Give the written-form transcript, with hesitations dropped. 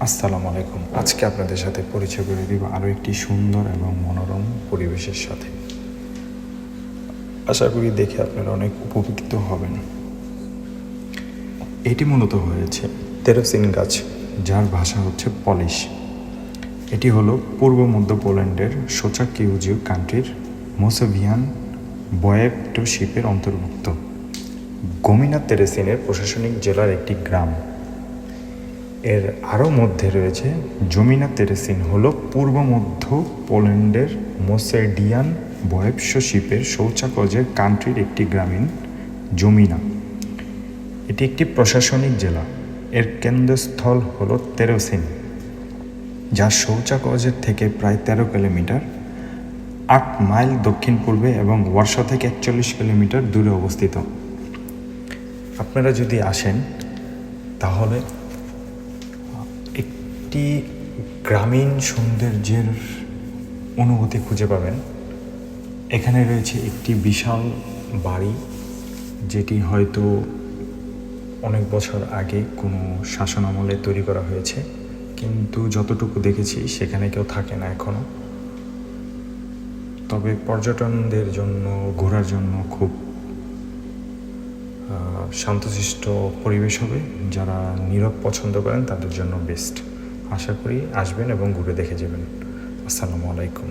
আসসালামু আলাইকুম। আজকে আপনাদের সাথে পরিচয় করে দিব আরও একটি সুন্দর এবং মনোরম পরিবেশের সাথে। আশা করি দেখে আপনারা অনেক উপকৃত হবেন। এটি মূলত হয়েছে তেরোসিন গাছ, যার ভাষা হচ্ছে পলিশ। এটি হলো পূর্ব মধ্য পোল্যান্ডের সোচাকিউজিউ কান্ট্রির মোসেভিয়ান বয়েভটোশিপের অন্তর্ভুক্ত গমিনা তেরেসিনের প্রশাসনিক জেলার একটি গ্রাম। এর আরও মধ্যে রয়েছে জমিনা তেরেসিন হল পূর্ব মধ্য পোল্যান্ডের মোসেডিয়ান বয়েভটোশিপের শৌচাকজের কান্ট্রির একটি গ্রামীণ জমিনা। এটি একটি প্রশাসনিক জেলা। এর কেন্দ্রস্থল হল তেরেসিন, যা শৌচাকজের থেকে প্রায় 13 কিলোমিটার 8 মাইল দক্ষিণ পূর্বে এবং ওয়ারশা থেকে 41 কিলোমিটার দূরে অবস্থিত। আপনারা যদি আসেন তাহলে একটি গ্রামীণ সৌন্দর্যের অনুভূতি খুঁজে পাবেন। এখানে রয়েছে একটি বিশাল বাড়ি, যেটি হয়তো অনেক বছর আগে কোনো শাসন আমলে তৈরি করা হয়েছে, কিন্তু যতটুকু দেখেছি সেখানে কেউ থাকে না এখনও। তবে পর্যটনদের জন্য, ঘোরার জন্য খুব শান্তশিষ্ট পরিবেশ হবে। যারা নীরব পছন্দ করেন তাদের জন্য বেস্ট। আশা করি আসবেন এবং ঘুরে দেখে যাবেন। আসসালামু আলাইকুম।